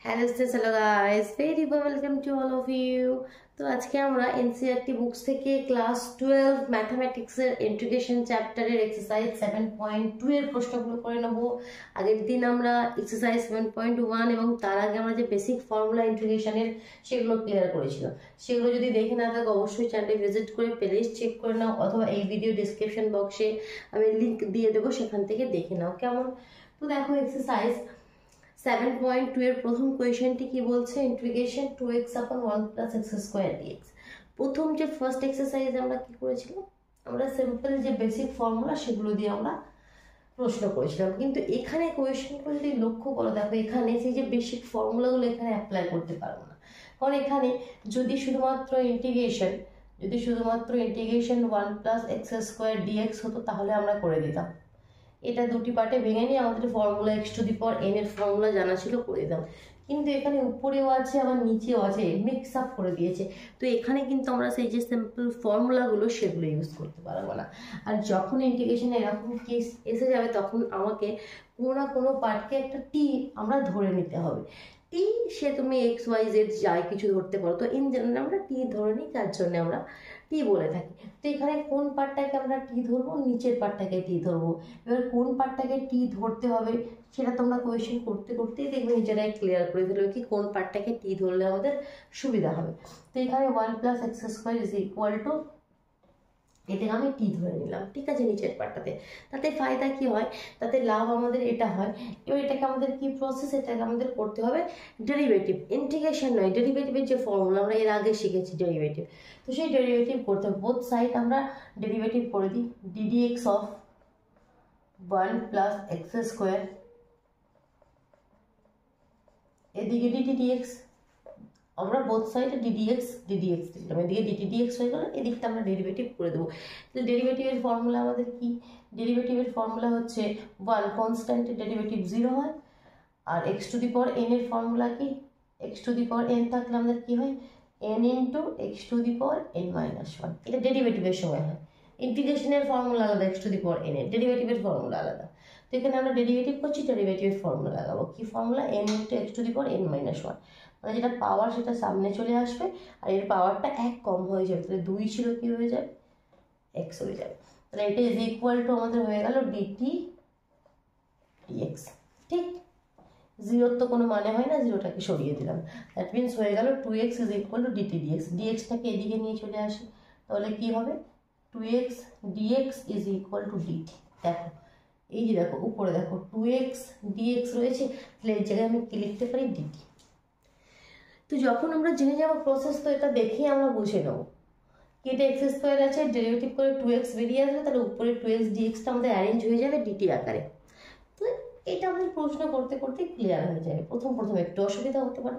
Hello students, hello guys, very welcome to all of you. তো আজকে আমরা NCERT books থেকে ক্লাস 12 ম্যাথমেটিক্সের ইন্টিগ্রেশন চ্যাপ্টারের এক্সারসাইজ 7.2 এর প্রশ্নগুলো করে নেব। আগের দিন আমরা এক্সারসাইজ 7.1 এবং তার আগে আমরা যে বেসিক ফর্মুলা ইন্টিগ্রেশনের সেগুলো ক্লিয়ার করেছিলাম। সেগুলো যদি দেখে না থাকো অবশ্যই চ্যানেলে ভিজিট করে প্লেলিস্ট চেক করে নাও, অথবা এই ভিডিও ডিসক্রিপশন বক্সে আমি লিংক দিয়ে দেবো, সেখান থেকে দেখে নাও কেমন। তো দেখো এক্সারসাইজ 7.2 এর প্রথম কোয়েশ্চেনটি কি বলছে, integration 2x upon 1 plus x square dx। প্রথম যে ফার্স্ট এক্সারসাইজ আমরা কি করেছিলাম, আমরা সিম্পল যে বেসিক ফর্মুলা সেগুলো দিয়ে আমরা প্রশ্ন করেছিলাম, কিন্তু এখানে কোয়েশ্চেনগুলো যদি লক্ষ্য করো, দেখো এখানে সেই যে বেসিক ফর্মুলাগুলো এখানে অ্যাপ্লাই করতে পারবো না, কারণ এখানে যদি শুধুমাত্র integration 1 plus x square dx হতো তাহলে আমরা করে দিতাম। এটা দুটি পার্টে ভেঙে নিয়ে আমাদের formula x two the power n এর ফর্মুলা জানা ছিল, করে দিতাম। কিন্তু এখানে উপরেও আছে আবার নিচেও আছে, মিক্স আপ করে দিয়েছে। তো এখানে কিন্তু আমরা সেই যে সিম্পল ফর্মুলাগুলো সেগুলো ইউজ করতে পারবো না। আর যখন ইন্টিগ্রেশনে এরকম কেস এসে যাবে তখন আমাকে কোনো না কোনো পার্টকে একটা টি আমরা ধরে নিতে হবে। টি সে তুমি এক্স ওয়াই জেড যাই কিছু ধরতে পারো, তো ইন জেনারেল আমরা টি ধরে নিই, তার জন্য আমরা টি বলে থাকি। তো এখানে কোন পার্টটাকে আমরা টি ধরবো, নিচের পার্টটাকে টি ধরবো। এবার কোন পার্টটাকে টি ধরতে হবে সেটা তোমরা কোয়েশ্চেন করতে করতেই দেখবে নিজেরাই ক্লিয়ার করে ফেলবে কি কোন পার্টটাকে টি ধরলে আমাদের সুবিধা হবে। তো এখানে 1 plus x square is equal to, এতে আমি টি ধরে নিলাম, ঠিক আছে, নিচের পার্টটাতে। তাতে ফায়দা কি হয়, তাতে লাভ আমাদের এটা হয়। এবার এটাকে আমাদের কি প্রসেস, এটাকে আমাদের করতে হবে ডেরিভেটিভ, ইন্টিগ্রেশন নয়, ডেরিভেটিভের যে ফর্মুলা আমরা এর আগে শিখেছি ডেরিভেটিভ। তো সেই ডেরিভেটিভ করতে হবে, বোথ সাইড আমরা ডেরিভেটিভ করে দিই। ddx of 1 plus x square, এদিকে ddx, আমরা বোথ সাইডে ddx দিলাম, এদিকে ddx হয়ে গেল, এদিকটা আমরা ডেরিভেটিভ করে দেবো। তো ডেরিভেটিভের ফর্মুলা আমাদের কি, ডেরিভেটিভের ফর্মুলা হচ্ছে 1 কনস্ট্যান্টের ডেরিভেটিভ 0 হয়, আর x two the power n এর ফর্মুলা কি, x two the power n থাকলে আমাদের কি হয় n into x two the power n minus 1। এটা ডেরিভেটিভের সময় হয়, ইন্টিগ্রেশনের ফর্মুলা আলাদা, x two the power n এর ডেরিভেটিভের ফর্মুলা আলাদা। তো এখানে আমরা ডেরিভেটিভ করছি, ডেরিভেটিভের ফর্মুলা লাগাবো, কি formula, n into x two the power n minus 1। মানে যেটা পাওয়ার সেটা সামনে চলে আসবে, আর এর পাওয়ারটা 1 কম হয়ে যাবে, তাহলে 2 ছিল কি হয়ে যাবে, x হয়ে যাবে। তাহলে এটা ইজ ইকুয়াল টু আমাদের হয়ে গেল dt dx। ঠিক, জিরোর তো কোনো মানে হয় না, জিরোটাকে সরিয়ে দিলাম, দ্যাট মিনস হয়ে গেল 2x is equal two dt dx। dxটাকে এদিকে নিয়ে চলে আসি, তাহলে কি হবে 2x dx is equal two dt। দেখো এই যে দেখো উপরে দেখো 2x dx রয়েছে, তাহলে এই জায়গায় আমি কি লিখতে পারি, dt। তো যখন আমরা জেনে যাবো প্রসেস, তো এটা দেখেই আমরা বুঝে নেবো কি এটা এক্স স্কোয়ার আছে, ডেরিভেটিভ করে 2x বেরিয়ে আসবে, তাহলে উপরে 2x dxটা আমাদের অ্যারেঞ্জ হয়ে যাবে dt আকারে। তো এটা আমাদের প্রশ্ন করতে করতে ক্লিয়ার হয়ে যাবে। প্রথম একটু অসুবিধা হতে পারে,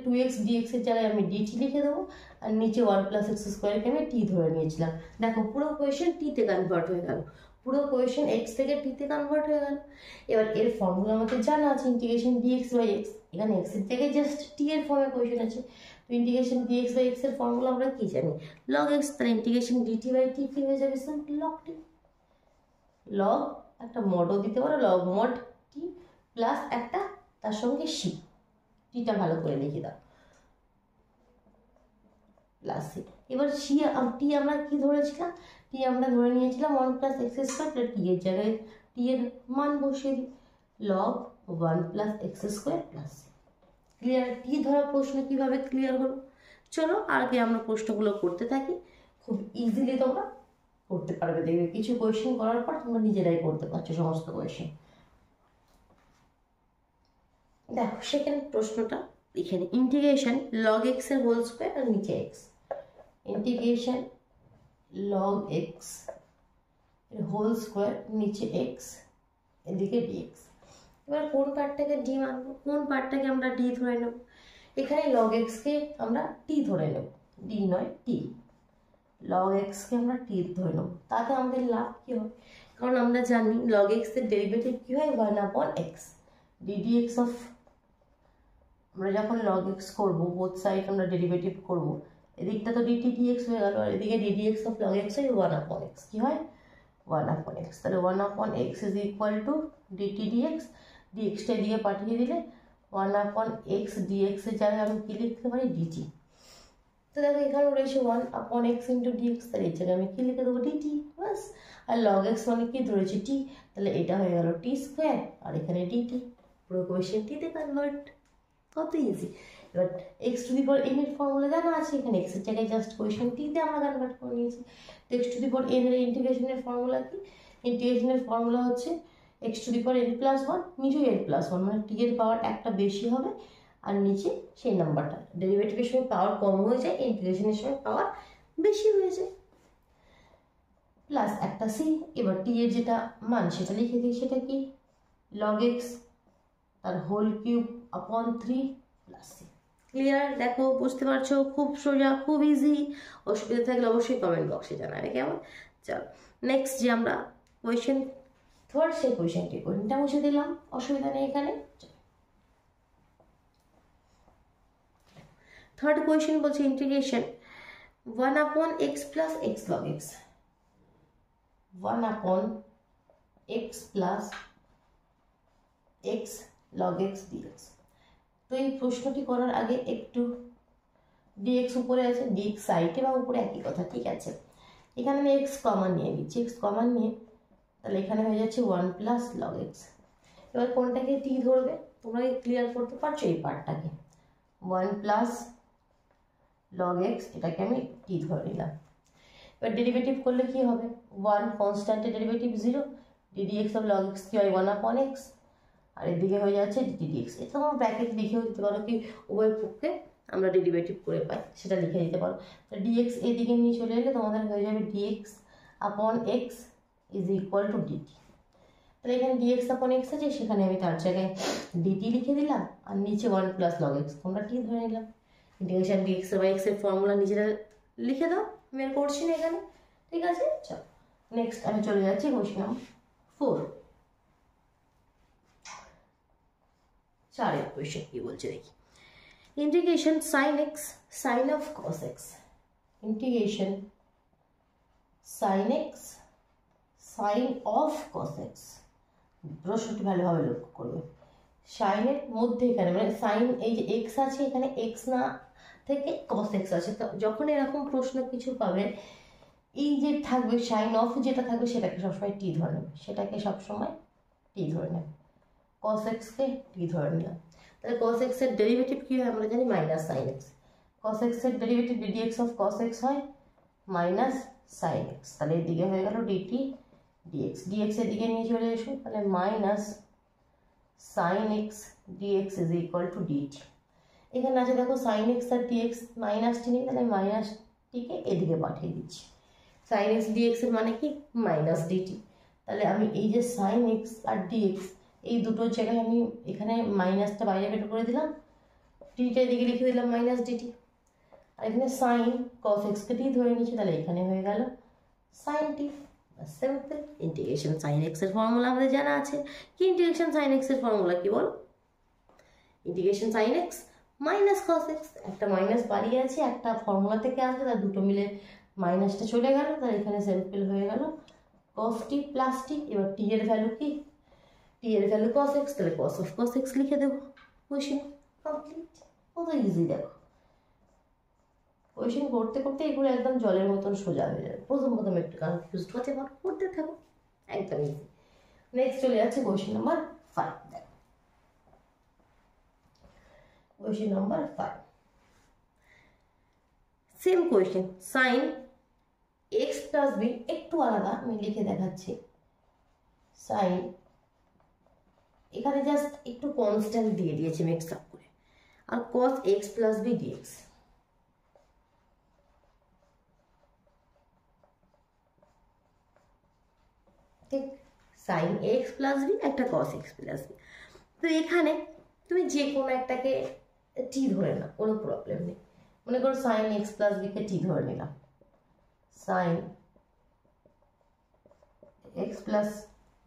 2x dx এর জায়গায় আমি dt লিখে দেবো, আর নিচে 1 plus x স্কোয়ারকে আমি টি ধরে নিয়েছিলাম। দেখো পুরো কোয়েশ্চেন টিতে কনভার্ট হয়ে গেল, পুরো কোয়েশ্চেন x থেকে টিতে কনভার্ট হয়ে গেল। এবার এর ফর্মুলা আমাদের জানা আছে, ইন্টিগ্রেশন dx বাই x, এখানে x এর জায়গায় জাস্ট টি এর ফর্মে কোয়েশ্চেন আছে। তো ইন্টিগ্রেশন dx বাই x এর ফর্মুলা আমরা কি জানি, log x, তাহলে ইন্টিগ্রেশন dt বাই t কি হয়ে যাবে, সিম্পল log t। log একটা মডও দিতে পারো, log mod t প্লাস একটা তার সঙ্গে সি, টিটা ভালো করে লিখে দাও, প্লাস সি। এবার সি টি আমরা কি ধরেছিলাম, টি আমরা ধরে নিয়েছিলাম 1 plus x স্কোয়ার, টি এর জায়গায় টি এর মান বসিয়ে দিই, log 1 plus x square plus c. Clear, t ধরা প্রশ্ন কিভাবে ক্লিয়ার হলো। চলো আগে আমরা প্রশ্নগুলো করতে থাকি, খুব ইজিলি তোমরা করতে পারবে, দেখবে কিছু কোয়েশ্চেন করার পর তোমরা নিজেরাই করতে পারছো সমস্ত কোয়েশ্চেন। দেখো সেকেন্ড প্রশ্নটা এখানে, ইন্টিগ্রেশন log x এর হোল স্কোয়ার আর নিচে x, ইন্টিগ্রেশন log x এর হোল স্কোয়ার নিচে x এদিকে dx। এবার কোন পার্টটাকে d মানবো, কোন পার্টটাকে আমরা d ধরে নেব, এখানে log x কে আমরা t ধরে নেব, d নয় t, log x কে আমরা t ধরে নেব। তাতে আমাদের লাভ কি হয়, কারণ আমরা জানি log x এর ডেরিভেটিভ কি হয় 1 upon x, ddx অফ, আমরা যখন log x করব বোথ সাইড আমরা ডেরিভেটিভ করব, এদিকটা তো dt dx হয়ে গেল, আর এদিকে ddx অফ log x হয় 1 upon x, কি হয় 1 upon x। তাহলে 1 upon x is equal two dt dx, dxটা এদিকে পাঠিয়ে দিলে 1/x dx এর জায়গায় আমি কি লিখতে পারি dt। তো দেখো এখানে রয়েছে 1/x ইন্টু dx, তাহলে এই জায়গায় আমি কি লিখে দেবো dt বাস। আর log x মানে কি ধরেছি t, তাহলে এটা হয়ে গেল t স্কোয়ার আর এখানে dt, পুরো কোয়েশ্চেন টিতে কনভার্ট। কত ইজি। এবার x to the power N এর ফর্মুলা জানা আছে, এখানে এক্স এর জায়গায় জাস্ট কোয়েশ্চেন টিতে আমরা কনভার্ট করে নিয়েছি। তো x to the power N এর ইন্টিগ্রেশনের ফর্মুলা কি? ইন্টিগ্রেশনের ফর্মুলা হচ্ছে x to the power N plus one, নিচে এন প্লাস ওয়ান, মানে টি এর পাওয়ার একটা বেশি হবে আর নিচে সেই নাম্বারটা। ডেরিভেটিভের সময় পাওয়ার কম হয়ে যায়, ইন্টিগ্রেশনের সময় পাওয়ার বেশি হয়ে যায়, প্লাস একটা সি। এবার টি এর যেটা মান সেটা লিখে দিই, সেটা কি log x তার হোল কিউব আপন 3 প্লাস সি। ক্লিয়ার? দেখো বুঝতে পারছো, খুব সোজা, খুব ইজি। অসুবিধা থাকলে অবশ্যই কমেন্ট বক্সে জানাবে, কেমন? চল নেক্সট যে আমরা কোয়েশ্চেন থার্ড, সেই কোয়েশ্চেনটা মুছে দিলাম, অসুবিধা নেই এখানে। থার্ড কোয়েশ্চেন বলছে integration 1/x plus x log x, 1/x plus x log x dx। তো এই প্রশ্নটি করার আগে একটু dx উপরে আছে, dx সাইডে বা উপরে একই কথা, ঠিক আছে। এখানে আমি x কমন নিয়ে নিচ্ছি, x কমন নিয়ে তাহলে এখানে হয়ে যাচ্ছে 1 প্লাস log x। এবার কোনটাকে t ধরবে তোমরা ক্লিয়ার করতে পারছো এই পার্টটাকে, 1 প্লাস log x এটাকে আমি t ধরে নিলাম। এবার ডেরিভেটিভ করলে কি হবে, 1 কনস্ট্যান্টের derivative 0, ddx of log x কি হয় 1/x, আর এদিকে হয়ে যাচ্ছে ddx। এটা তোমরা ব্র্যাকেট লিখেও দিতে পারো, কি উভয় পক্ষে আমরা ডেরিভেটিভ করে পাই সেটা লিখে দিতে পারো। তো dx এদিকে নিয়ে চলে এলে তোমাদের হয়ে যাবে dx/x is equal two dt। তাহলে এখানে dx/x আছে, সেখানে আমি তার জায়গায় dt লিখে দিলাম আর নিচে 1 প্লাস log x তোমরা t ধরে নিলাম। ইন্টিগ্রেশন dx/x এর ফর্মুলা নিজেরা লিখে দাও, আমি আর করছি না এখানে, ঠিক আছে। চল নেক্সট আমি চলে যাচ্ছি কোয়েশ্চেন নাম্বার 4। চারের কোয়েশ্চেন কি বলছে দেখি, integration sin x sin of cos x, integration sin x sin of cos x। প্রশ্নটি ভালোভাবে লক্ষ্য করবে, সাইনের মধ্যে এখানে মানে সাইন, এই যে x আছে এখানে x না থেকে cos x আছে। তো যখন এরকম প্রশ্ন কিছু পাবে, এই যে থাকবে সাইন অফ যেটা থাকবে সেটাকে সবসময় টি ধরে নেবে, সেটাকে সবসময় টি ধরে নেবে, cos x কে টি ধরে নিলাম। তাহলে cos x এর ডেরিভেটিভ কি হয় আমরা জানি minus sine x, cos x এর derivative ddx of cos x হয় মাইনাস সাইন x, তাহলে এদিকে হয়ে গেল dt dx, dx এর দিকে নিয়ে চলে এসো, তাহলে minus sine x dx is equal two dt। এখানে আছে দেখো সাইন x আর dx মাইনাসটি নেই, তাহলে মাইনাসটিকে এদিকে পাঠিয়ে দিচ্ছি। সাইন x dx এর মানে কি মাইনাস dt, তাহলে আমি এই যে সাইন x আর dx এই দুটোর জায়গায় আমি এখানে মাইনাসটা বাইরে বের করে দিলাম, টিটা এদিকে লিখে দিলাম মাইনাস dt। আর এখানে সাইন cos x কে টি ধরে নিচ্ছি, তাহলে এখানে হয়ে গেল sine t. Simple. Integration sine x এর ফর্মুলা আমাদের জানা আছে, কি ইন্টিগ্রেশন সাইন x এর ফর্মুলা কি বল, integration sine x minus cos x, একটা মাইনাস বাড়িয়ে আছে, একটা ফর্মুলা থেকে আসবে, তার দুটো মিলে মাইনাসটা চলে গেল, তাহলে এখানে সিম্পল হয়ে গেল cos t প্লাস টি। এবার টি এর ভ্যালু কি, টি এর ভ্যালু cos x, তাহলে cos of cos x লিখে দেবো, কোয়েশ্চেন কমপ্লিট। কত ইজি দেখো, কোয়েশ্চেন করতে করতে এগুলো একদম জলের মতন সোজা হয়ে যাবে, প্রথম একটু কনফিউজড হতে পারো, করতে থাকো, একদম ইজি। নেক্সট চলে যাচ্ছে কোয়েশ্চেন নাম্বার 5। দেখো question number 5, same question sine x plus b, একটু আলাদা আমি লিখে দেখাচ্ছি। সাইন এখানে জাস্ট একটু কনস্ট্যান্ট দিয়ে দিয়েছি মিক্স আপ করে, আর cos x plus b dx, ঠিক সাইন x প্লাস বি একটা cos x প্লাস বি। তো এখানে তুমি যে কোনো একটাকে টি ধরে নাও, কোনো প্রবলেম নেই। মনে করো সাইন x প্লাস বি কে টি ধরে নিলাম, সাইন x প্লাস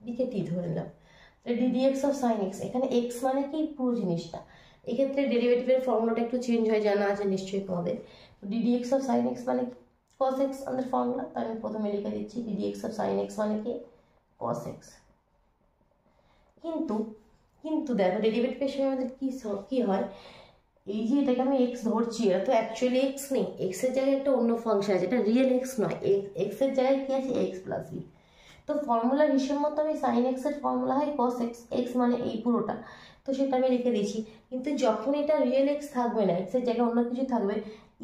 বি কে টি ধরে নিলাম, ddx অফ সাইন x, এখানে x মানে কি পুরো জিনিসটা, এক্ষেত্রে ডেরিভেটিভের ফর্মুলাটা একটু চেঞ্জ হয়ে জানা আছে নিশ্চয়ই তোমাদের। ddx অফ সাইন x মানে কি cos x আমাদের ফর্মুলা, তাই আমি প্রথমে লিখে দিচ্ছি ddx অফ সাইন x মানে কি cos x। কিন্তু কিন্তু দেখো ডেরিভেটিভের সময় আমাদের কি হয়, এই যে এটাকে আমি এক্স ধরছি, এটা তো অ্যাকচুয়ালি এক্স নেই, এক্সের জায়গায় একটা অন্য ফাংশন আছে, এটা রিয়েল এক্স নয়, এক্সের জায়গায় কি আছে এক্স প্লাস বি। তো ফর্মুলার হিসেব মতো আমি সাইন এক্সের ফর্মুলা হয় কস এক্স, এক্স মানে এই পুরোটা, তো সেটা আমি রেখে দিয়েছি। কিন্তু যখন এটা রিয়েল এক্স থাকবে না, এক্সের জায়গায় অন্য কিছু থাকবে,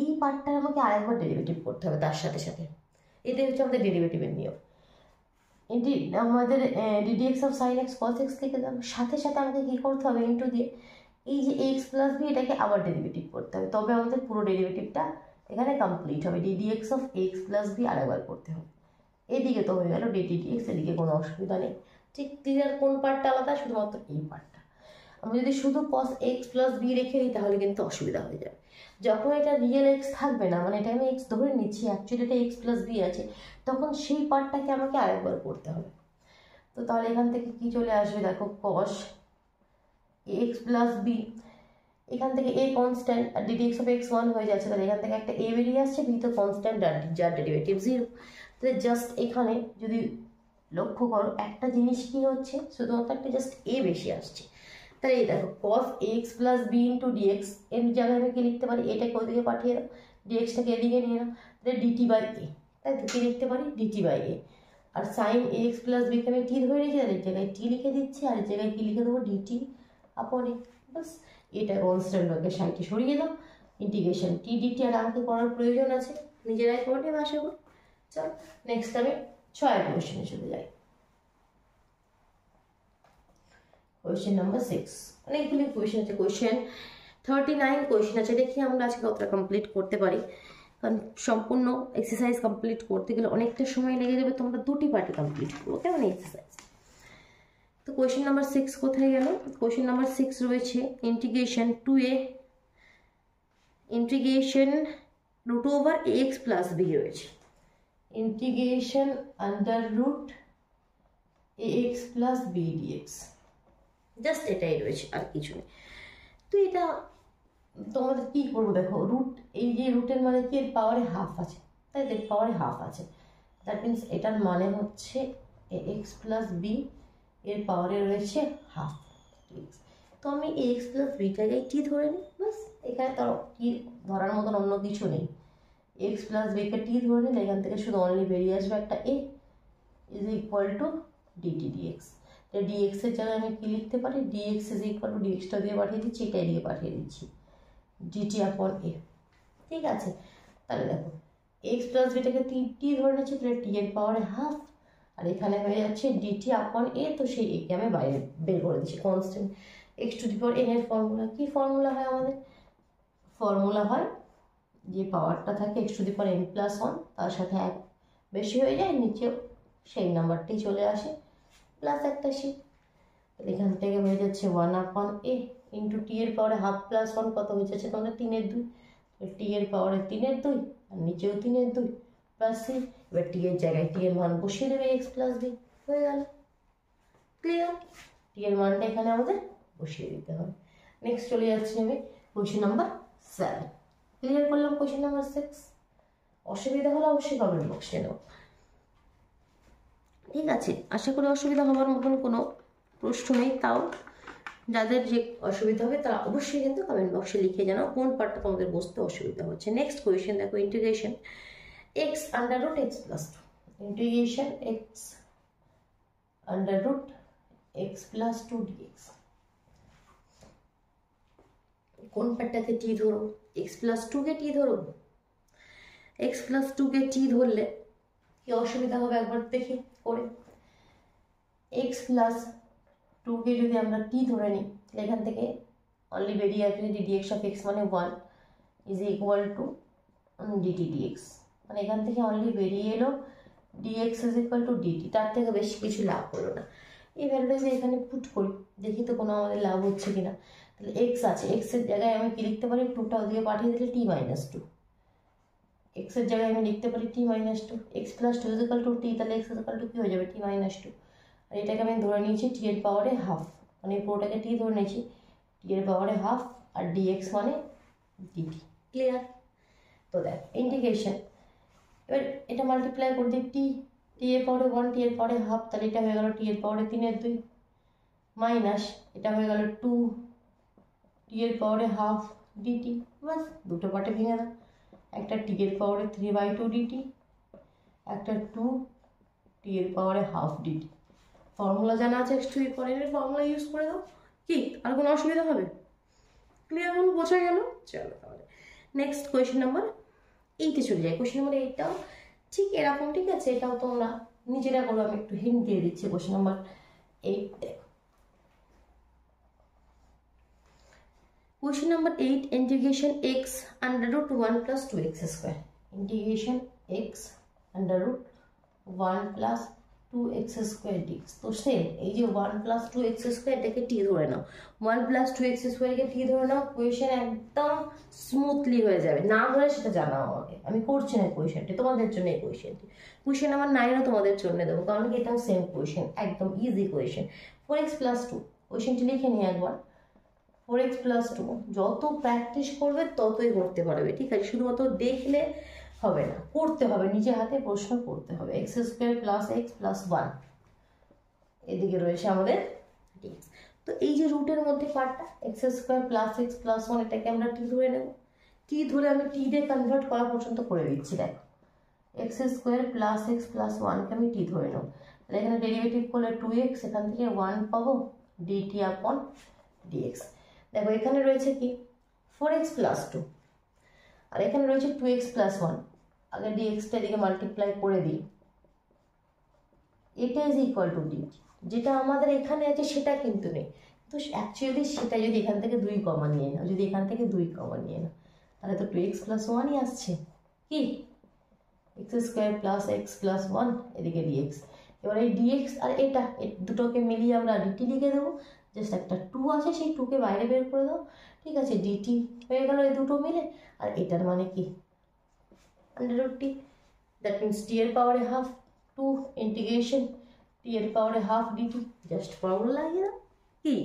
এই পার্টটার আমাকে আরেকবার ডেরিভেটিভ করতে হবে তার সাথে সাথে। এটাই হচ্ছে আমাদের ডেরিভেটিভের নিয়ম। এটি আমাদের ddx of sine x cos x লিখে দিলাম, সাথে সাথে আমাকে কী করতে হবে ইন্টু দিয়ে এই যে এক্স প্লাস বি এটাকে আবার ডেরিভেটিভ করতে হবে, তবে আমাদের পুরো ডেরিভেটিভটা এখানে কমপ্লিট হবে। D d x of x plus b আরেকবার করতে হবে। এদিকে তো হয়ে গেল ডিডিএক্স, এদিকে কোনো অসুবিধা নেই। ঠিক ক্লিয়ার? কোন পার্টটা আলাদা? শুধুমাত্র এই পার্টটা। আমি যদি শুধু কস এক্স প্লাস বি রেখে দিই তাহলে কিন্তু অসুবিধা হয়ে যাবে। যখন এটা রিয়েল এক্স থাকবে না, মানে এটা আমি এক্স ধরে নিচ্ছি, অ্যাকচুয়ালি এটা এক্স প্লাস বি আছে, তখন সেই পার্টটাকে আমাকে আরেকবার করতে হবে। তো তাহলে এখান থেকে কি চলে আসবে দেখো, কস এক্স প্লাস বি, এখান থেকে এ কনস্ট্যান্ট আর ডিডিএক্স অফ এক্স 1 হয়ে যাচ্ছে, তাহলে এখান থেকে একটা এ বেরিয়ে আসছে, বি তো কনস্ট্যান্ট যার ডেরিভেটিভ 0। তাহলে জাস্ট এখানে যদি লক্ষ্য করো একটা জিনিস কি হচ্ছে, শুধুমাত্র একটা জাস্ট এ বেশি আসছে। তাহলে এই দেখো cos x plus b into dx, এর জায়গায় আমি কি লিখতে পারি, এটাকে ওদিকে পাঠিয়ে দাও, ডিএক্সটাকে এদিকে নিয়ে নাও, তাহলে ডিটি বাই এ, তাই তো কি লিখতে পারি ডিটি বাই এ। আর সাইন এক্স প্লাস বিকে আমি টি ধরে রেখে, তাহলে এর জায়গায় টি লিখে দিচ্ছি, আর এর জায়গায় কি লিখে দেবো ডিটি আপন এ। বাস, এটা কনস্ট্যান্ট ভাগে সাইডে সরিয়ে দাও, ইন্টিগ্রেশন টি ডিটি আর আমাকে করার প্রয়োজন আছে, নিজেরাই করে নেবে আশা করি। চল নেক্সট আমি 6 কোয়েশ্চেনে চলে যাই। কোয়েশ্চেন নাম্বার 6, অনেকগুলি কোয়েশ্চেন আছে, কোয়েশ্চেন 39 কোয়েশ্চেন আছে, দেখি আমরা আজকে কতটা কমপ্লিট করতে পারি, কারণ সম্পূর্ণ এক্সারসাইজ কমপ্লিট করতে গেলে অনেকটা সময় লেগে যাবে, তোমরা দুটি পার্টে কমপ্লিট করবো কেমন এক্সারসাইজ। তো কোয়েশ্চেন নাম্বার 6 কোথায় গেল, কোয়েশ্চেন নাম্বার 6 রয়েছে integration 2a integration root over x plus b রয়েছে, integration under root x plus b dx, just এটাই রয়েছে আর কিছু নেই। তো এটা তোমাদের কি করবো দেখো, রুট এই যে রুটের মানে কি এর পাওয়ারে হাফ আছে, তাই এর পাওয়ারে হাফ আছে, দ্যাট মিনস এটার মানে হচ্ছে এক্স প্লাস বি এর পাওয়ারে রয়েছে হাফ, ঠিক আছে। তো আমি এক্স প্লাস বিটাকেই টি ধরে নিই, বাস, এখানে তার টি ধরার মতন অন্য কিছু নেই, এক্স প্লাস বিকে টি ধরে নিলে এখান থেকে শুধু অনলি বেরিয়ে আসবে একটা a is equal to DT dx. Dx এর জায়গায় আমি কি লিখতে পারি, ডিএক্স ইজ ইকুয়াল টু ডিএক্সটা দিয়ে পাঠিয়ে দিচ্ছি, এটাই দিয়ে পাঠিয়ে দিচ্ছি ডিটি আপন এ, ঠিক আছে। তাহলে দেখো এক্স প্লাস বিটাকে টি ধরে নিচ্ছি, তাহলে টি এর পাওয়ারে হাফ, আর এখানে হয়ে যাচ্ছে ডিটি আপন এ, তো সেই একে আমি বাইরে বের করে দিচ্ছি, constant x to the power N এর ফর্মুলা কি ফর্মুলা হয় আমাদের, ফর্মুলা হয় যে পাওয়ারটা থাকে x to the power N plus 1, তার সাথে এক বেশি হয়ে যায়, নিচেও সেই নাম্বারটি চলে আসে প্লাস একটা সি, এখান থেকে হয়ে যাচ্ছে 1 আপন এ ইন্টু টি এর পাওয়ারে হাফ প্লাস 1 কত হয়ে যাচ্ছে তোমাদের 3 এর 2, টি এর পাওয়ারে 3 এর 2 আর নিচেও 3 এর 2 প্লাস সি, এবার টি এর জায়গায় টি এর মান বসিয়ে দেবে এক্স প্লাস বি, হয়ে গেল ক্লিয়ার। টি এর মানটা এখানে আমাদের বসিয়ে দিতে হবে। নেক্সট চলে যাচ্ছি আমি কোয়েশ্চেন নাম্বার 7, ক্লিয়ার করলাম কোয়েশ্চেন নাম্বার 6, অসুবিধা হলে অবশ্যই কমেন্ট বক্সে দাও, ঠিক আছে। আশা করি অসুবিধা হওয়ার মতন কোনো প্রশ্ন নেই, তাও যাদের যে অসুবিধা হবে তারা অবশ্যই কিন্তু কমেন্ট বক্সে লিখে জানাও কোন পার্টটা তোমাদের বুঝতে অসুবিধা হচ্ছে। নেক্সট কোয়েশ্চেন দেখো, integration x under root x plus 2, integration x under root x plus 2 d x, কোন পার্টটাকে টি ধরো, এক্স প্লাস 2 কে টি ধরো, এক্স প্লাস 2 কে টি ধরলে কি অসুবিধা হবে একবার দেখি করে, এক্স প্লাস 2 কে যদি আমরা টি ধরে নিই তাহলে এখান থেকে অনলি বেরিয়ে আসবে ডিডিএক্স অফ এক্স মানে 1 is equal to DT d x, মানে এখান থেকে অনলি বেরিয়ে এলো d x is equal to d t, তার থেকে বেশি কিছু লাভ হলো না। এই ভ্যালুটা যে এখানে পুট করি দেখি তো কোনো আমাদের লাভ হচ্ছে কিনা, তাহলে এক্স আছে, এক্সের জায়গায় আমি কি লিখতে পারি, 2টা ওদিকে পাঠিয়ে দিলে টি মাইনাস 2, এক্সের জায়গায় আমি লিখতে পারি t minus 2, x plus 2 is equal to t, তাহলে এক্স ইজ ইকুয়াল টু কী হয়ে যাবে টি মাইনাস 2, আর এটাকে আমি ধরে নিয়েছি টি এর পাওয়ারে হাফ, মানে পুরোটাকে টি ধরে নিয়েছি টি এর পাওয়ারে হাফ আর ডিএক্স মানে ডিটি, ক্লিয়ার। তো দেখ ইন্টিগ্রেশন, এবার এটা মাল্টিপ্লাই করে দিই টি, টি এর পাওয়ারে 1 টি এর পাওয়ারে হাফ, তাহলে এটা হয়ে গেল টি এর পাওয়ারে 3 এর 2, মাইনাস এটা হয়ে গেল 2 টি এর পাওয়ারে হাফ ডিটি, বাস দুটো পার্টে ভেঙে দাও। একটা টি এর পাওয়ারে 3/2 ডিটি, একটা 2 টি এর পাওয়ারে হাফ ডিটি। ফর্মুলা জানা আছে x two the power n এর ফর্মুলা ইউজ করে দাও। কি আর কোনো অসুবিধা হবে? ক্লিয়ার হলো, বোঝা গেল? চলো তাহলে নেক্সট কোয়েশ্চেন নাম্বার 8 এ চলে যাই। কোয়েশ্চেন নাম্বার 8টাও ঠিক এরকম, ঠিক আছে? এটাও তোমরা নিজেরা করো, আমি একটু হিন্ট দিয়ে দিচ্ছি। কোয়েশ্চেন নাম্বার 8 দেখো। Question number 8, integration x under root 1 plus 2x square. Integration x under root 1 plus 2x square dx. তো সেম এই যে 1 plus 2x square এটাকে t ধরে নাও, 1 plus 2x square কে t ধরে নাও, কোয়েশ্চেন একদম স্মুথলি হয়ে যাবে। না ধরে সেটা জানাও আমাকে, আমি করছি না কোয়েশ্চেনটি তোমাদের জন্য। এই কোয়েশ্চেনটি কোয়েশ্চেন নাম্বার 9ও তোমাদের জন্য দেবো, কারণ এটাও সেম কোয়েশ্চেন, একদম ইজি কোয়েশ্চেন। 4x plus 2 কোয়েশ্চেনটি লিখে নিই একবার। 4x plus 2 যত প্র্যাকটিস করবে ততই করতে পারবে, ঠিক আছে? শুধুমাত্র দেখলে হবে না, করতে হবে, নিজে হাতে প্রশ্ন করতে হবে। x square plus x plus 1 এদিকে রয়েছে আমাদের dx। তো এই যে রুটের মধ্যে পার্টটা x square plus x plus 1, এটাকে আমরা টি ধরে নেব। টি ধরে আমি টি দিয়ে কনভার্ট করা পর্যন্ত করে দিচ্ছি। দেখো x square plus x plus 1কে আমি টি ধরে নেব, তাহলে এখানে ডেরিভেটিভ করলে 2x, এখান থেকে 1 পাবো dt আপন dx। দেখো এখানে রয়েছে কি 4x প্লাস 2, আর এখানে রয়েছে 2x প্লাস 1। আগে dxটা এদিকে মাল্টিপ্লাই করে দিই, এটা ইজ ইকুয়াল টু ডি। যেটা আমাদের এখানে আছে সেটা কিন্তু নেই, তো অ্যাকচুয়ালি সেটা যদি এখান থেকে 2 কমন নিয়ে নাও, যদি এখান থেকে 2 কমন নিয়ে নাও, তাহলে তো 2x প্লাস 1ই আসছে। কি x square plus x plus 1 এদিকে dx। এবার এই dx আর এটা দুটোকে মিলিয়ে আমরা dt লিখে দেবো। জাস্ট একটা 2 আছে, সেই 2কে বাইরে বের করে দাও, ঠিক আছে? dt হয়ে গেল এই দুটো মিলে। আর এটার মানে কি under root t, that means t এর পাওয়ারে হাফ 2 ইন্টিগ্রেশন টি এর পাওয়ারে হাফ ডিটি। জাস্ট ফর্মুলা লাগিয়ে দাও। কি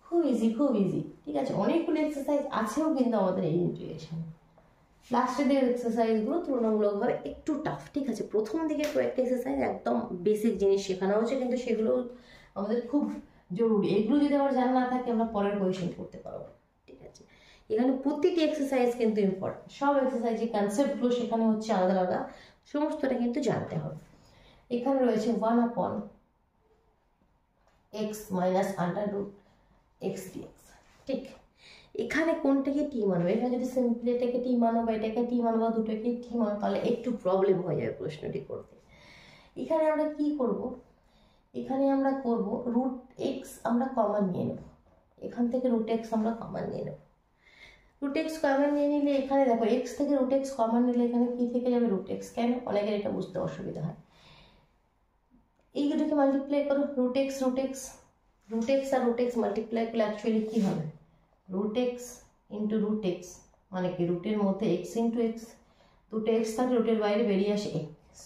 খুব ইজি, খুব ইজি, ঠিক আছে? অনেকগুলো এক্সারসাইজ আছেও কিন্তু আমাদের এই ইন্টিগ্রেশন। লাস্টের দিকের এক্সারসাইজগুলো তুলনামূলকভাবে একটু টাফ, ঠিক আছে? প্রথম দিকে কয়েকটা এক্সারসাইজ একদম বেসিক জিনিস শেখানো হচ্ছে, কিন্তু সেগুলো আমাদের খুব জরুরি। এগুলো যদি আমার জানা না থাকে আমরা পরের কোয়েশ্চেন করতে পারবো, ঠিক আছে? এখানে প্রতিটি এক্সারসাইজ কিন্তু ইম্পর্টেন্ট, সব এক্সারসাইজের কনসেপ্টগুলো সেখানে হচ্ছে আলাদা আলাদা, সমস্তটা কিন্তু জানতে হবে। এখানে রয়েছে 1 upon x minus under root x d x, ঠিক? এখানে কোনটাকে টি মানবে? এখানে যদি সিম্পলি এটাকে টি মানো বা এটাকে টি মানো বা দুটোকে টি মানো, তাহলে একটু প্রবলেম হয়ে যাবে প্রশ্নটি করতে। এখানে আমরা কি করব? এখানে আমরা করব রুট এক্স আমরা কমন নিয়ে নেব, এখান থেকে রুট এক্স আমরা কমন নিয়ে নেব। রুট এক্স কমন নিয়ে নিলে এখানে দেখো এক্স থেকে রুট এক্স কমন নিলে এখানে কি থেকে যাবে? Root x. কেন? অনেকের এটা বুঝতে অসুবিধা হয়। এই দুটোকে মাল্টিপ্লাই করো, root x root x, root x আর রুট এক্স মাল্টিপ্লাই করলে অ্যাকচুয়ালি কী হবে? Root x into root x, মানে কি রুটের মধ্যে এক্স ইন্টু এক্স, দুটো এক্স থাকে রুটের বাইরে বেরিয়ে আসে এক্স,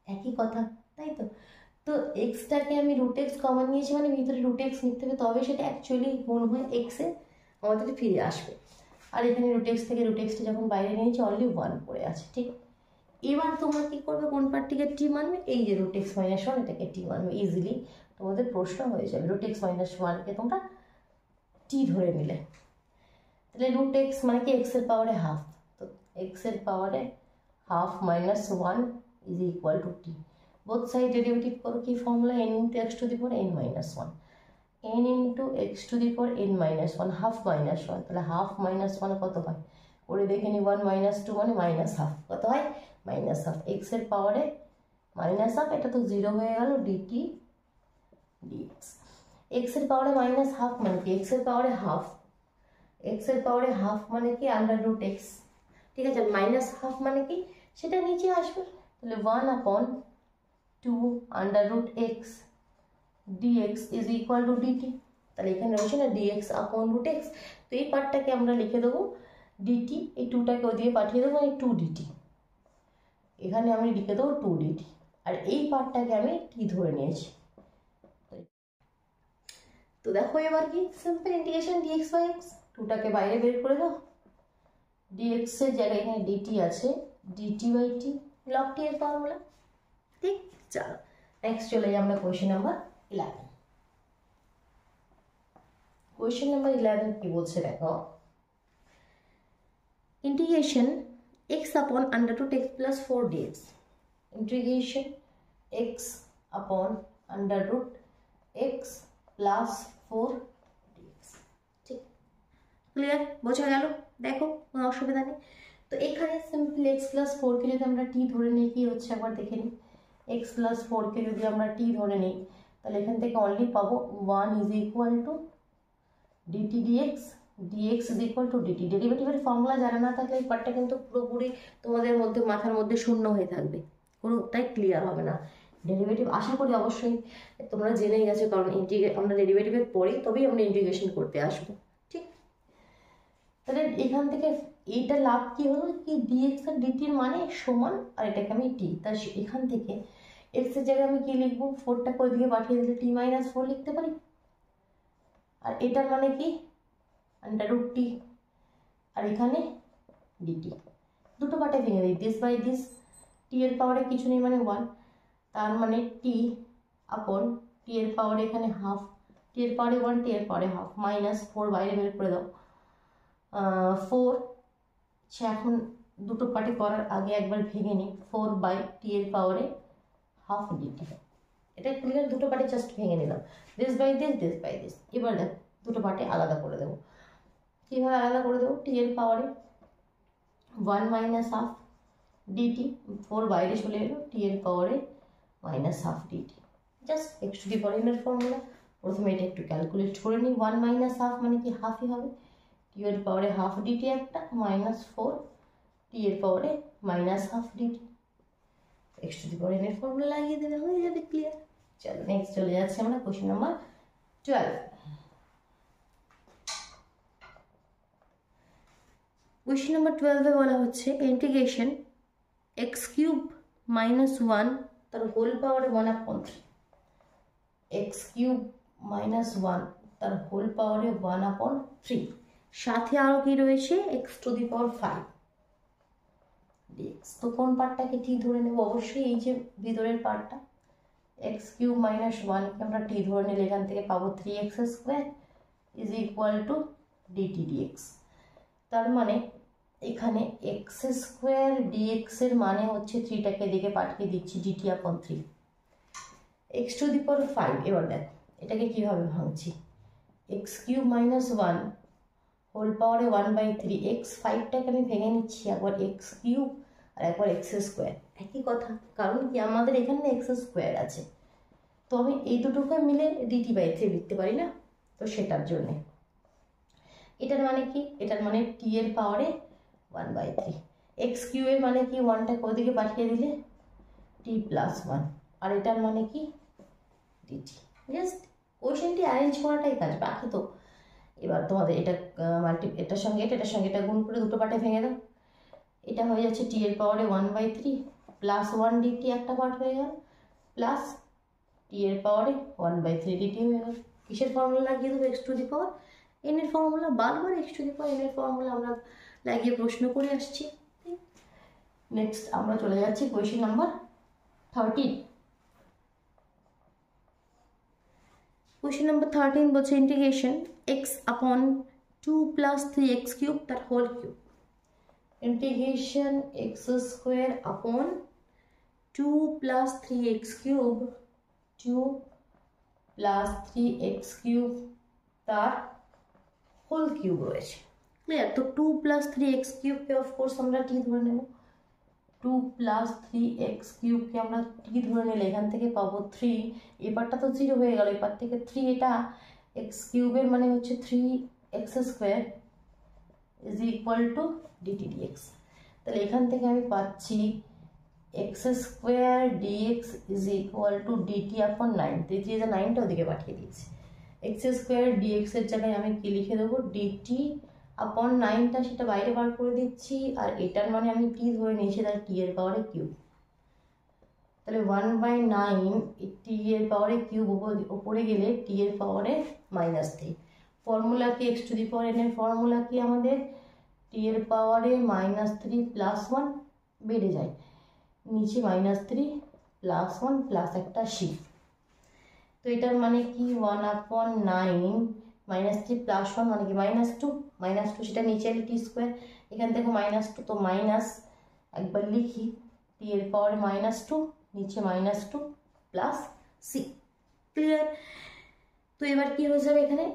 একই কথা, তাই তো? তো এক্সটাকে আমি রুট এক্স কমন নিয়েছি, মানে ভিতরে রুট এক্স নিতে হবে, তবে সেটা অ্যাকচুয়ালি গুণ হয়ে এক্সে আমাদের ফিরে আসবে। আর এখানে রুট এক্স থেকে রুট এক্সটা যখন বাইরে নিয়েছি অনলি 1 পড়ে আছে, ঠিক? এবার তোমরা কি করবে? কোন পার্টটিকে টি মানবে? এই যে রুট এক্স মাইনাস 1 এটাকে টি মানবে। ইজিলি তোমাদের প্রশ্ন হয়ে যাবে। রুট এক্স মাইনাস 1কে তোমরা টি ধরে নিলে, তাহলে রুট এক্স মানে কি এক্সের পাওয়ারে হাফ, তো এক্সের পাওয়ারে half minus 1 is equal to T. Both side derivative করো, কি formula? n into x to the power n minus 1, n into x to the power n minus 1, half minus 1, তাহলে হাফ মাইনাস 1 কত হয়? করে দেখে নি, 1 মাইনাস 2 মানে minus half, কত হয়? Minus half. এক্সের পাওয়ারে মাইনাস হাফ, এটা তো 0 হয়ে গেল ডিটি ডিএক্স। এক্সের পাওয়ারে মাইনাস হাফ মানে কি? এক্সের পাওয়ারে হাফ, এক্সের পাওয়ারে হাফ মানে কি আন্ডার রুট এক্স, ঠিক আছে? মাইনাস হাফ মানে কি সেটা নিচে আসবে, তাহলে 1 upon 2 under root x d x is equal to d t. তাহলে এখানে রয়েছে না ডিএক্স আপন রুট এক্স, তো এই পার্টটাকে আমরা লিখে দেবো ডিটি, এই 2টাকে ওদিকে পাঠিয়ে দেবো, মানে 2 ডিটি। এখানে আমি লিখে দেবো 2 ডিটি, আর এই পার্টটাকে আমি টি ধরে নিয়েছি। তো দেখো এবার কি simple integration dx by x, 2টাকে বাইরে বের করে দাও, ডিএক্স এর জায়গায় এখানে ডিটি আছে, ডিটি বাই টি, লগ টি এর ফর্মুলা, ঠিক? চলো নেক্সট চলে যাই আমরা কোয়েশ্চেন নাম্বার 11। কোয়েশ্চেন নাম্বার 11 কি বলছে দেখো, integration x upon under root x plus 4 dx, integration x upon under root x plus 4 dx। ঠিক, ক্লিয়ার, বোঝা গেল? দেখো কোনো অসুবিধা নেই। তো এখানে সিম্পল x প্লাস 4 কে যদি আমরা t ধরে নিই কি হচ্ছে একবার দেখে নিই। x প্লাস 4 কে যদি আমরা t ধরে নিই তাহলে এখান থেকে অনলি পাবো 1 is equal two dt dx, dx is equal two dt। ডেরিভেটিভের ফর্মুলা জানা না থাকলে এই পার্টটা কিন্তু পুরোপুরি তোমাদের মধ্যে মাথার মধ্যে শূন্য হয়ে থাকবে, কোনোটাই ক্লিয়ার হবে না। ডেরিভেটিভ আশা করি অবশ্যই তোমরা জেনেই গেছো, কারণ আমরা ডেরিভেটিভের পরেই তবেই আমরা ইন্টিগ্রেশন করতে আসবো। ঠিক, তাহলে এখান থেকে এইটা লাভ কি হলো কি dx আর dt এর মানে সমান, আর এটাকে আমি t, তাই এখান থেকে x এর জায়গায় আমি কি লিখবো, 4টাকে ওইদিকে পাঠিয়ে দিলে t মাইনাস 4 লিখতে পারি। আর এটার মানে কি আন্ডার রুট টি, আর এখানে dt, দুটো পার্টে ভেঙে দিই, দিস বাই দিস, টি এর পাওয়ারে কিছু নেই মানে 1, তার মানে টি আপন টি এর পাওয়ারে এখানে হাফ, টি এর পাওয়ারে 1, টি এর পাওয়ারে হাফ, মাইনাস 4 বাইরে বের করে দাও 4। সে এখন দুটো পার্টে করার আগে একবার ভেঙে নিই, 4 বাই টি এর পাওয়ারে হাফ ডিটি। এটা ক্লিয়ার, দুটো পার্টে জাস্ট ভেঙে নিলাম, this by this, this by this. এবার দেখ দুটো পার্টে আলাদা করে দেবো, কীভাবে আলাদা করে দেবো, টি এর পাওয়ারে 1 মাইনাস হাফ ডিটি, 4 বাইরে চলে এলো, টি এর পাওয়ারে minus half dt, just x to the power এর ফর্মুলা। প্রথমে এটা একটু ক্যালকুলেট করে নিই, 1 মাইনাস হাফ মানে কি হাফই হবে, টি এর পাওয়ারে হাফ ডিটি একটা, মাইনাস 4 টি এর পাওয়ারে minus half dt, x to the power এর ফর্মুলা লাগিয়ে দেবে, হয়ে যাবে ক্লিয়ার। চলো নেক্সট চলে যাচ্ছে আমরা কোশ্চেন নাম্বার 12। কোশ্চেন নাম্বার 12 এ বলা হচ্ছে ইন্টিগ্রেশন x কিউব মাইনাস 1 তার হোল পাওয়ারে 1/3, x কিউব মাইনাস 1 তার হোল পাওয়ারে 1/3, সাথে আরও কি রয়েছে x two the power 5 dx। তো কোন পার্টটাকে ঠিক ধরে নেব, অবশ্যই এই যে ভিতরের পার্টটা, x কিউব মাইনাস 1 কে আমরা ঠিক ধরে নিলে এখান থেকে পাবো 3x square is equal two dt dx। তার মানে এখানে x স্কোয়ার dx এর মানে হচ্ছে 3টাকে দিকে পাঠিয়ে দিচ্ছি dt/3, x টু দি পাওয়ার 5। এবার দেখো এটাকে কিভাবে ভাঙছি, x কিউব মাইনাস 1 হোল পাওয়ারে 1/3, x 5টাকে আমি ভেঙে নিচ্ছি, একবার x কিউব আর একবার x স্কোয়ার, একই কথা, কারণ কি আমাদের এখানে x স্কোয়ার আছে, তো আমি এই দুটোকে মিলে dt/3 লিখতে পারি না, তো সেটার জন্যে। এটার মানে কি, এটার মানে t এর পাওয়ারে 1/3, x কিউ এর মানে কি 1টা ওদিকে পাঠিয়ে দিলে t প্লাস 1, আর এটার মানে কি dt। জাস্ট কোশ্চেনটি অ্যারেঞ্জ করাটাই কাজ, বাকি তো এবার তোমাদের এটা এটার সঙ্গে এটা গুণ করে দুটো পার্টে ভেঙে দাও, এটা হয়ে যাচ্ছে t এর পাওয়ারে 1/3 প্লাস 1 dt একটা পার্ট হয়ে গেল, প্লাস t এর পাওয়ারে 1/3 dt হয়ে গেল। কিসের ফর্মুলা লাগিয়ে দেবো, x two the power n এর ফর্মুলা, বারবার x two the power n এর ফর্মুলা আমরা লাগিয়ে প্রশ্ন করে আসছি। নেক্সট আমরা চলে যাচ্ছি কোয়েশ্চেন নাম্বার 13। কোয়েশ্চেন নাম্বার 13 বলছে integration x upon 2 plus 3x cube তার whole cube, integration x square upon 2 plus 3x cube, 2 plus 3x cube তার হোল কিউব রয়েছে, ক্লিয়ার। তো 2 প্লাস 3x কিউবকে অফকোর্স আমরা টি ধরে নেব, 2 প্লাস 3x কিউবকে আমরা টি ধরে নিলে এখান থেকে পাবো 3, এবারটা তো 0 হয়ে গেল, এবার থেকে 3, এটা x কিউবের মানে হচ্ছে 3x square is equal two dt dx। তাহলে এখান থেকে আমি পাচ্ছি x square dx is equal two dt/9, 3 যে 9টা ওদিকে পাঠিয়ে দিয়েছি, x স্কোয়ার dx এর জায়গায় আমি কি লিখে দেবো dt/9টা, সেটা বাইরে বার করে দিচ্ছি, আর এটার মানে আমি t ধরে নিয়েছি, তাহলে t এর পাওয়ারে কিউব, তাহলে 1/9 t এর পাওয়ারে কিউব ওপরে গেলে t এর পাওয়ারে -3। ফর্মুলা কি, x two the power n এর ফর্মুলা কি আমাদের, t এর পাওয়ারে -3 প্লাস 1 বেড়ে যায়, নিচে -3 প্লাস 1 প্লাস একটা c, তো এটার মানে কি 1/9 -3 + 1 মানে কি -2 সেটা নিচে এলে টি স্কোয়ার, এখান থেকে -2 তো মাইনাস একবার লিখি টি এর পাওয়ারে -2 নিচে -2 প্লাস সি। ক্লিয়ার? তো এবার কি হয়ে যাবে এখানে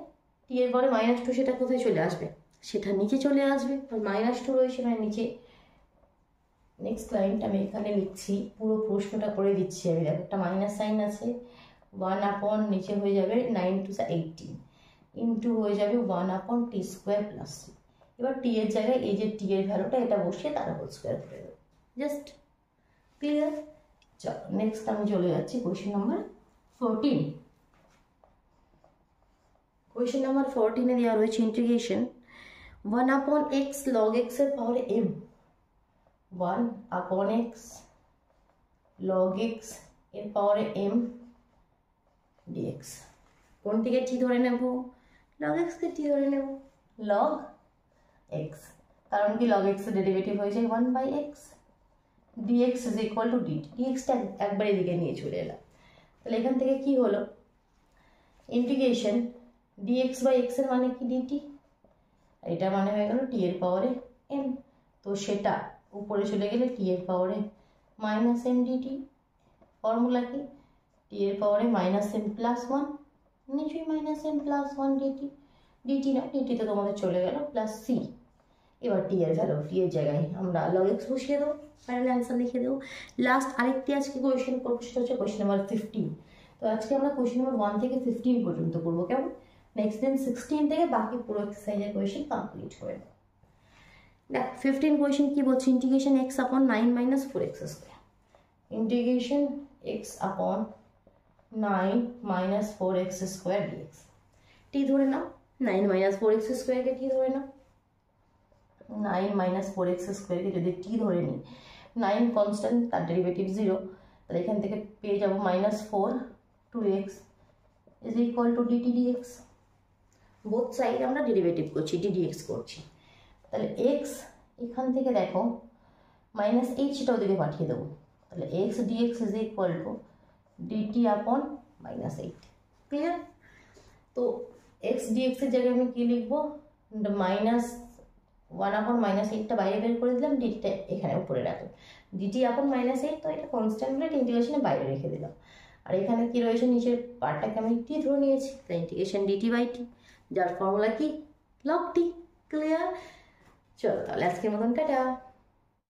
টি এর পরে -2 সেটা কোথায় চলে আসবে, সেটা নিচে চলে আসবে, -2 রয়েছে মানে নিচে। নেক্সট লাইনটা আমি এখানে লিখছি, পুরো প্রশ্নটা করে দিচ্ছি আমি। দেখো একটা মাইনাস সাইন আছে, 1 নিচে হয়ে যাবে 9 × 2 = 18 ইন্টু হয়ে যাবে 1/t² + c। এবার টি এর জায়গায় এই যে টি এর ভ্যালুটা এটা বসিয়ে তার হোল স্কোয়ার করে দেবো। Just clear? চলো নেক্সট আমি চলে যাচ্ছি কোয়েশ্চেন নাম্বার 14। কোয়েশ্চেন নাম্বার 14 দেওয়া রয়েছে ইন্টিগ্রেশন 1/x log x এর পাওয়ারে m, 1/x log x এর পাওয়ারে m dx। কোনটিকে টি ধরে নেব? log x কে টি ধরে নেব, log x, কারণ কি log x এর ডেরিভেটিভ হয়ে যায় 1/x, dx = dt। dxটা একবার এদিকে নিয়ে চলে এলাম, তাহলে এখান থেকে কি হলো ইন্টিগ্রেশন dx/x এর মানে কি dt, এটা মানে হয়ে গেল টি এর পাওয়ারে m, তো সেটা উপরে চলে গেলে টি এর পাওয়ারে -m dt। ফর্মুলা কি টি এর পাওয়ারে -m + 1 নিচেই -m + 1 dt, dt না dt তো তোমাদের চলে গেল প্লাস c। এবার টি এর ভ্যালু টি এর জায়গায় আমরা log x বসিয়ে দেবো, ফাইনাল অ্যান্সার লিখে দেবো। লাস্ট আরেকটি আজকে কোয়েশ্চেন করবো, সেটা হচ্ছে কোয়েশ্চেন নাম্বার 15। তো আজকে আমরা কোয়েশ্চেন নাম্বার 1 থেকে 15 পর্যন্ত করবো, কেমন? নেক্সট দিন 16 থেকে বাকি পুরো এক্সারসাইজের কোয়েশ্চেন কমপ্লিট করে দেবো। দেখ 15 কোয়েশ্চেন কি বলছে, integration x/9 - 4x², integration x/9 - 4x² dx। টি ধরে নাও, 9 - 4x² কে টি ধরে নাও, 9 - 4x² কে যদি টি ধরে নিই, 9 কনস্ট্যান্ট তার ডেরিভেটিভ 0, তাহলে এখান থেকে পেয়ে যাবো -4 2x = dt dx। Both side আমরা ডেরিভেটিভ করছি, ddx করছি, তাহলে x এখান থেকে দেখো -8 সেটা ওদিকে পাঠিয়ে দেবো, তাহলে x dx = dt/-8। ক্লিয়ার? তো x dx এর জায়গায় আমি কি লিখবো, -1/-8টা বাইরে বের করে দিলাম, ডিটা এখানে উপরে রাখলাম, dt/-8, তো এটা কনস্ট্যান্ট বলে ইন্টিগ্রেশনের বাইরে রেখে দিলাম। আর এখানে কি রয়েছে নিচের পার্টটাকে আমি টি ধরে নিয়েছি, তাই ইন্টিগ্রেশন dt/t, যার ফর্মুলা কি log t। ক্লিয়ার? চলো তাহলে আজকের মতন টাটা।